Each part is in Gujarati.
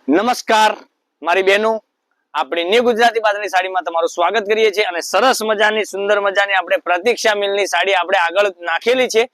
નમસ્કાર મારી બહેનો, આપણી ન્યુ ગુજરાતી બાંધણી સાડીમાં તમારું સ્વાગત કરીએ છીએ અને સરસ મજાની સુંદર મજાની આપણે પ્રતીક્ષા મિલની સાડી આપણે આગળ નાખેલી છે.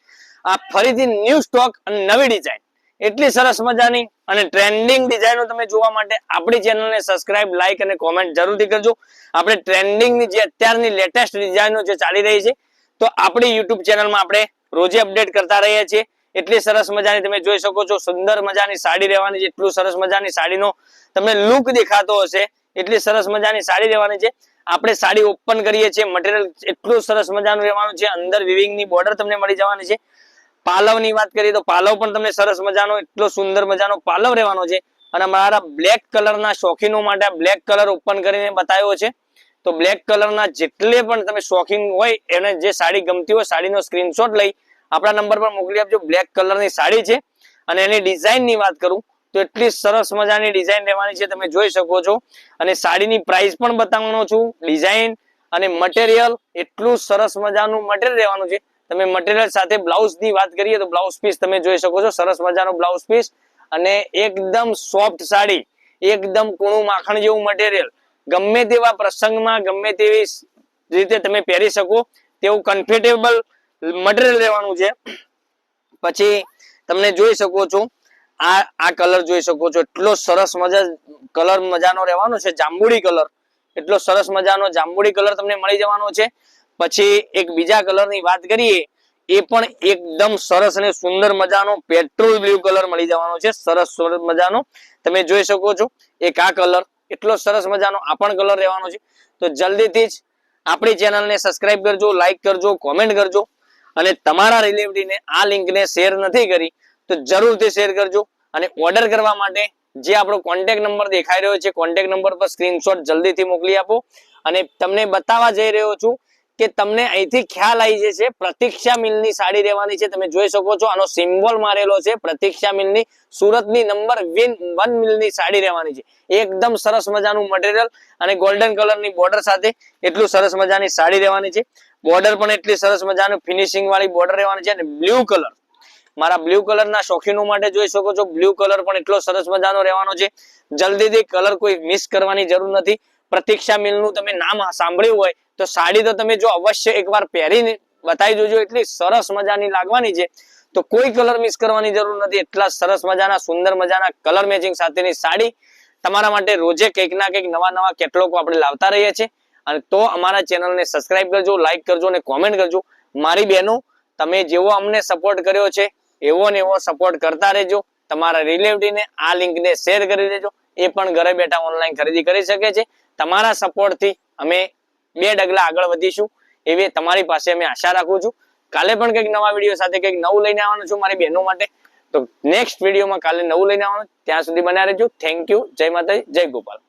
આ ફરીથી ન્યુ સ્ટોક અને નવી ડિઝાઇન, એટલી સરસ મજાની અને ટ્રેન્ડિંગ ડિઝાઇનો તમે જોવા માટે આપણી ચેનલને સબસ્ક્રાઇબ, લાઈક અને કોમેન્ટ જરૂરથી કરજો. આપણે ટ્રેન્ડિંગની જે અત્યારની લેટેસ્ટ ડિઝાઇનો જે ચાલી રહી છે તો આપણી યુટ્યુબ ચેનલમાં આપણે રોજે અપડેટ કરતા રહીએ છીએ. એટલી સરસ મજાની તમે જોઈ શકો છો, સુંદર મજાની સાડી રહેવાની છે. એટલું સરસ મજાની સાડીનો તમને લુક દેખાતો હશે, એટલી સરસ મજાની સાડી રહેવાની છે. આપણે સાડી ઓપન કરીએ છીએ, મટીરિયલ એટલું સરસ મજાનું રહેવાનું છે. અંદર વિવિંગની બોર્ડર તમને મળી જવાની છે. પાલવની વાત કરીએ તો પાલવ પણ તમને સરસ મજાનો એટલો સુંદર મજાનો પાલવ રહેવાનો છે. અને મારા બ્લેક કલરના શોખીનો માટે બ્લેક કલર ઓપન કરીને બતાવ્યો છે. તો બ્લેક કલરના જેટલે પણ તમે શોખીન હોય એને જે સાડી ગમતી હોય સાડીનો સ્ક્રીનશોટ લઈ આપણા નંબર પર મોકલી આપજો. બ્લેક કલરની સાડી છે અને એની ડિઝાઇનની વાત કરું તો એટલી સરસ મજાની ડિઝાઇન રહેવાની છે, તમે જોઈ શકો છો. અને સાડીની પ્રાઇસ પણ બતાવવાનો છું. ડિઝાઇન અને મટીરિયલ એટલું સરસ મજાનું મટીરિયલ રહેવાનું છે. તમે મટીરિયલ સાથે બ્લાઉઝની વાત કરીએ તો બ્લાઉઝ પીસ તમે જોઈ શકો છો, સરસ મજાનો બ્લાઉઝ પીસ અને એકદમ સોફ્ટ સાડી, એકદમ કૂણું માખણ જેવું મટીરિયલ. ગમે તેવા પ્રસંગમાં ગમે તેવી રીતે તમે પહેરી શકો તેવું કમ્ફર્ટેબલ મટીરિયલ રહેવાનું છે. પછી તમને જોઈ શકો છો આ કલર જોઈ શકો છો, એટલો સરસ કલર મજાનો રહેવાનો છે. જાંબુડી કલર, એટલો સરસ મજાનો જાંબુડી કલર તમને મળી જવાનો છે. પછી એક બીજા કલરની વાત કરીએ, એ પણ એકદમ સરસ અને સુંદર મજાનો પેટ્રોલ બ્લુ કલર મળી જવાનો છે. સરસ મજાનો તમે જોઈ શકો છો. એક આ કલર એટલો સરસ મજાનો આ પણ કલર રહેવાનો છે. તો જલ્દીથી જ આપણી ચેનલને સબસ્ક્રાઇબ કરજો, લાઈક કરજો, કોમેન્ટ કરજો. અને તમારા રિલેટિવને આ લિંકને શેર નથી કરી તો જરૂરથી શેર કરજો. અને ઓર્ડર કરવા માટે જે આપણો કોન્ટેક્ટ નંબર દેખાઈ રહ્યો છે, કોન્ટેક્ટ નંબર પર સ્ક્રીનશોટ જલ્દીથી મોકલી આપો. અને તમને બતાવવા જઈ રહ્યો છું કે તમને અહીંથી ખ્યાલ આવી જશે પ્રતીક્ષા મિલની સાડી રહેવાની છે. તમે જોઈ શકો છો, આનો સિમ્બોલ મારેલો છે પ્રતીક્ષા મિલની, સુરતની નંબર 1 મિલની સાડી રહેવાની છે. એકદમ સરસ મજાનું મટીરિયલ અને ગોલ્ડન કલરની બોર્ડર સાથે એટલું સરસ મજાની સાડી રહેવાની છે. બોર્ડર પણ એટલી સરસ મજાનું ફિનિશિંગ વાળી બોર્ડર રહેવાની છે. અને બ્લુ કલર, મારા બ્લુ કલરના શોખીનો માટે જોઈ શકો છો, બ્લુ કલર પણ એટલો સરસ મજાનો રહેવાનો છે. જલ્દીથી કલર કોઈ મિસ કરવાની જરૂર નથી. પ્રતીક્ષા મિલનું તમે નામ સાંભળ્યું હોય તો સાડી તો તમે જો અવશ્ય એકવાર પહેરીને બતાવી જોજો, એટલી સરસ મજાની લાગવાની છે. તો કોઈ કલર મિસ કરવાની જરૂર નથી. એટલા સરસ મજાના સુંદર મજાના કલર મેચિંગ સાથેની સાડી તમારા માટે રોજે કંઈક ના કંઈક નવા કેટલોગો આપણે લાવતા રહીએ છીએ. અને તો અમારા ચેનલને સબસ્ક્રાઇબ કરજો, લાઈક કરજો અને કોમેન્ટ કરજો. મારી બહેનો, તમે જેવો અમને સપોર્ટ કર્યો છે એવો ને એવો સપોર્ટ કરતા રહેજો. તમારા રિલેટિવને આ લિંકને શેર કરી દેજો, એ પણ ઘરે બેઠા ઓનલાઈન ખરીદી કરી શકે છે. તમારા સપોર્ટથી અમે 2 ડગલા આગળ વધીશું એવી તમારી પાસે અમે આશા રાખું છું. કાલે પણ કંઈક નવા વિડીયો સાથે કંઈક નવું લઈને આવવાનું છું મારી બહેનો માટે. તો નેક્સ્ટ વિડીયોમાં કાલે નવું લઈને આવવાનું. ત્યાં સુધી બન્યા રહેજો. Thank you. જય માતાજી, જય ગોપાલ.